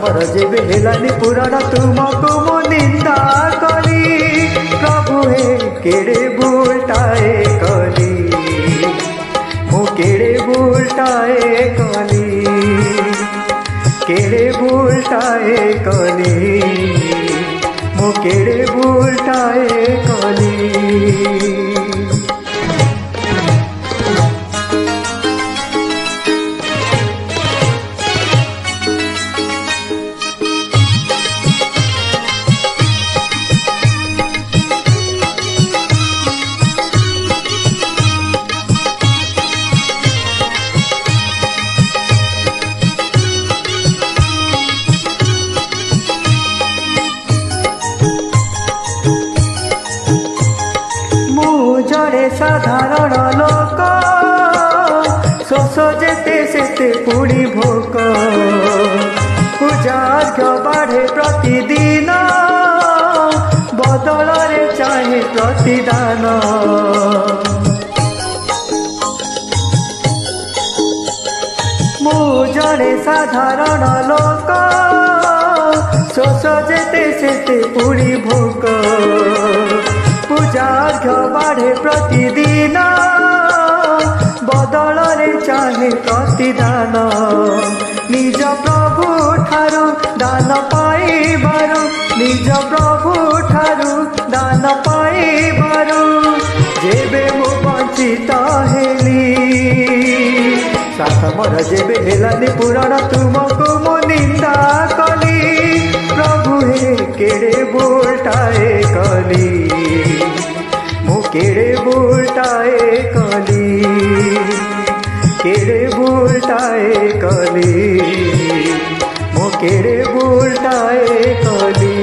मोर जेबे हेलानी पूरण तुमको मु निंदा कली प्रभु हे केड़े भूलटाए कली मु केड़े भूलटाए कली केड़े भूलटाए कली मु केड़े भूलटाए कली। जड़े साधारण लोक शोष जेते सेते पुणी भोक पूजार्घ बाढ़े प्रतिदिन बदल रे चाहे प्रतिदान मु जड़े साधारण लोक शोष जेते सेते पुणी भोक पूजार्घ बाढ़े प्रतिदिन बदल रे चाहे प्रतिदान निज प्रभु ठारू दान पाइबारु निज प्रभु ठारू दान पाइबारु जेबे मु वंचित हेली साथ मोर जेबे हेलानी पूरण तुमको मु निंदा कली प्रभु हे केड़े भूलटाए कली केड़े भूलटाए कली केड़े भूलटाए कली मो केड़े भूलटाए कली।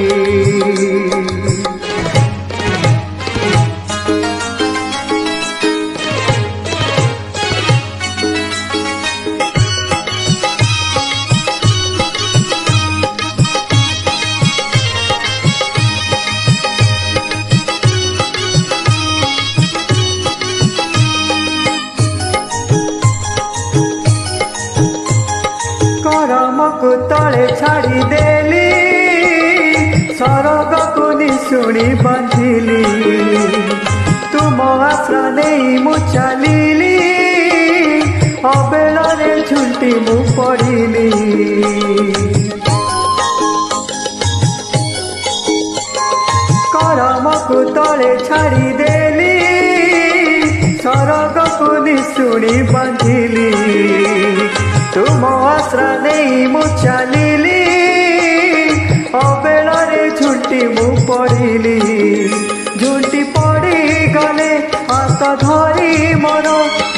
करम को तले छाड़ी देली सरग को निशुणी बांधिली तुम आश्रा नहीं मु चलिली अबेला रे झुंटी मु पड़िली करम को तले छाड़ी देली सरग को निशुणी बांधिली तुम आश्रा नहीं मु चलिली अबेला रे झुंटी मु पड़िली झुंटी पड़ी गले हाथ धरी मोर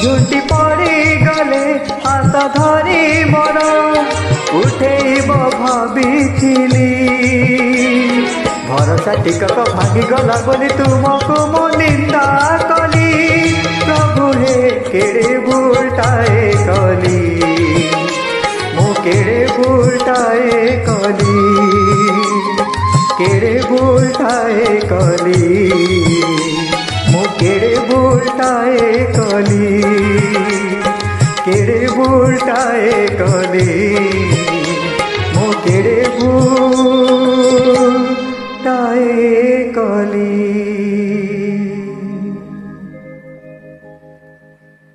झुंटी पड़ी गले हाथ धरी मोर उठेब भाविथिली भरोसा टिकक भांगी गला बोली तुमको मु निंदा कली प्रभु हे केड़े भूलटाए कली केड़े भूलटाए कली केड़े भूलटाए कली मु केड़े भूलटाए कली केड़े भूलटाए कली।